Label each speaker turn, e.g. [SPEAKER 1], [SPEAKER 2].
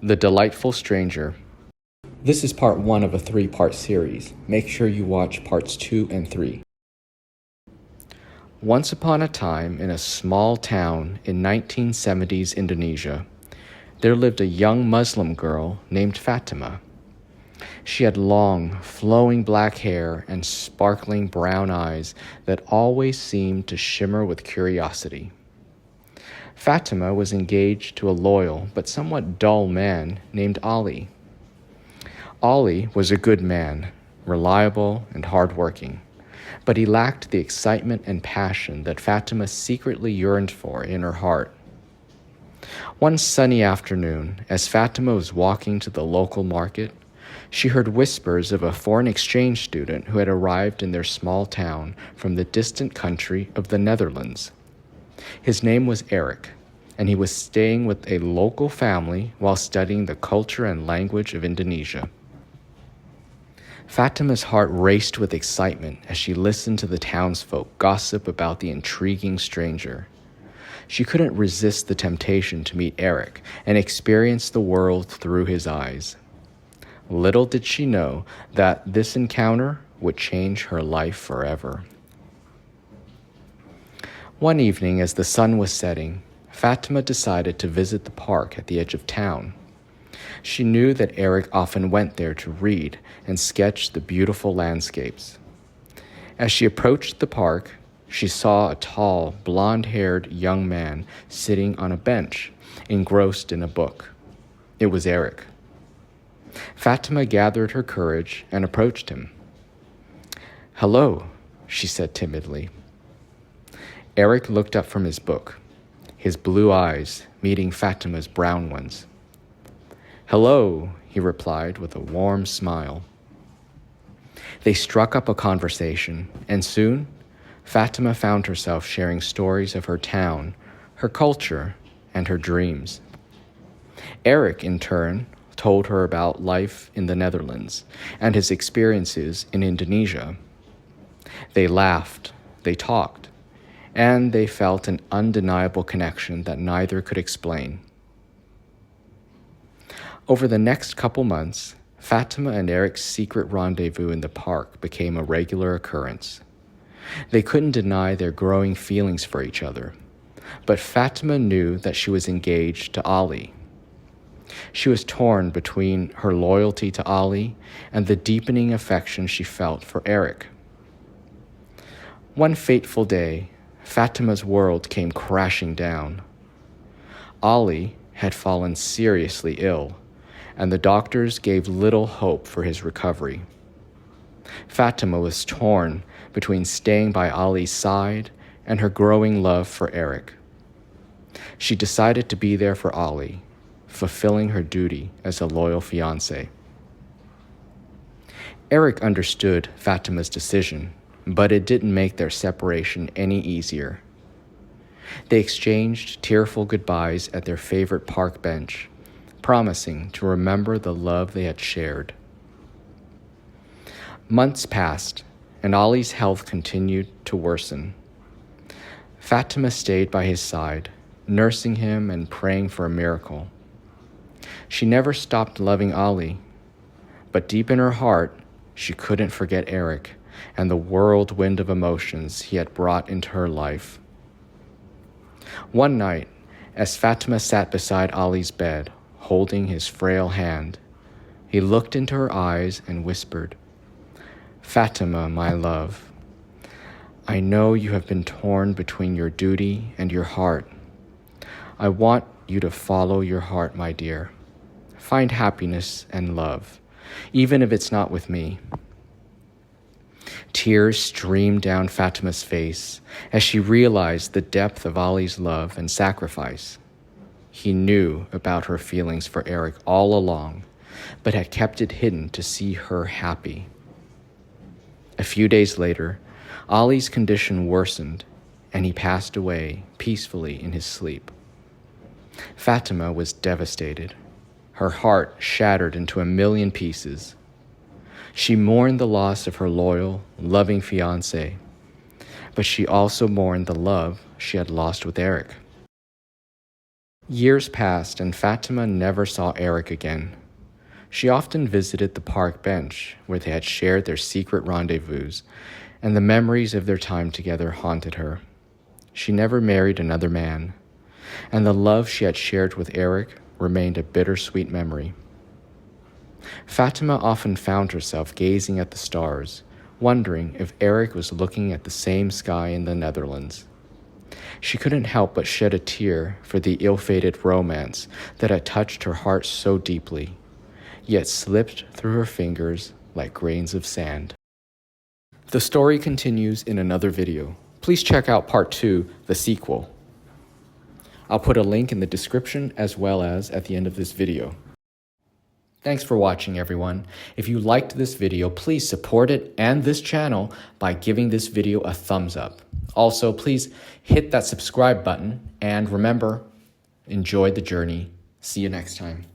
[SPEAKER 1] The Delightful Stranger. This is part 1 of a 3-part series. Make sure you watch parts 2 and 3. Once upon a time, in a small town in 1970s Indonesia, there lived a young Muslim girl named Fatima. She had long, flowing black hair and sparkling brown eyes that always seemed to shimmer with curiosity. Fatima was engaged to a loyal but somewhat dull man named Ali. Ali was a good man, reliable and hardworking, but he lacked the excitement and passion that Fatima secretly yearned for in her heart. One sunny afternoon, as Fatima was walking to the local market, she heard whispers of a foreign exchange student who had arrived in their small town from the distant country of the Netherlands. His name was Eric, and he was staying with a local family while studying the culture and language of Indonesia. Fatima's heart raced with excitement as she listened to the townsfolk gossip about the intriguing stranger. She couldn't resist the temptation to meet Eric and experience the world through his eyes. Little did she know that this encounter would change her life forever. One evening, as the sun was setting, Fatima decided to visit the park at the edge of town. She knew that Eric often went there to read and sketch the beautiful landscapes. As she approached the park, she saw a tall, blonde-haired young man sitting on a bench, engrossed in a book. It was Eric. Fatima gathered her courage and approached him. "Hello," she said timidly. Eric looked up from his book, his blue eyes meeting Fatima's brown ones. "Hello," he replied with a warm smile. They struck up a conversation, and soon, Fatima found herself sharing stories of her town, her culture, and her dreams. Eric, in turn, told her about life in the Netherlands and his experiences in Indonesia. They laughed, they talked, and they felt an undeniable connection that neither could explain. Over the next couple months, Fatima and Eric's secret rendezvous in the park became a regular occurrence. They couldn't deny their growing feelings for each other, but Fatima knew that she was engaged to Ali. She was torn between her loyalty to Ali and the deepening affection she felt for Eric. One fateful day, Fatima's world came crashing down. Ali had fallen seriously ill, and the doctors gave little hope for his recovery. Fatima was torn between staying by Ali's side and her growing love for Eric. She decided to be there for Ali, fulfilling her duty as a loyal fiancé. Eric understood Fatima's decision, but it didn't make their separation any easier. They exchanged tearful goodbyes at their favorite park bench, promising to remember the love they had shared. Months passed, and Ali's health continued to worsen. Fatima stayed by his side, nursing him and praying for a miracle. She never stopped loving Ali, but deep in her heart, she couldn't forget Eric and the whirlwind of emotions he had brought into her life. One night, as Fatima sat beside Ali's bed, holding his frail hand, he looked into her eyes and whispered, "Fatima, my love, I know you have been torn between your duty and your heart. I want you to follow your heart, my dear. Find happiness and love, even if it's not with me." Tears streamed down Fatima's face as she realized the depth of Ali's love and sacrifice. He knew about her feelings for Eric all along, but had kept it hidden to see her happy. A few days later, Ali's condition worsened, and he passed away peacefully in his sleep. Fatima was devastated, her heart shattered into a million pieces. She mourned the loss of her loyal, loving fiancé, but she also mourned the love she had lost with Eric. Years passed and Fatima never saw Eric again. She often visited the park bench where they had shared their secret rendezvous, and the memories of their time together haunted her. She never married another man, and the love she had shared with Eric remained a bittersweet memory. Fatima often found herself gazing at the stars, wondering if Eric was looking at the same sky in the Netherlands. She couldn't help but shed a tear for the ill-fated romance that had touched her heart so deeply, yet slipped through her fingers like grains of sand. The story continues in another video. Please check out part 2, the sequel. I'll put a link in the description as well as at the end of this video. Thanks for watching, everyone. If you liked this video, please support it and this channel by giving this video a thumbs up. Also, please hit that subscribe button, and remember, enjoy the journey. See you next time.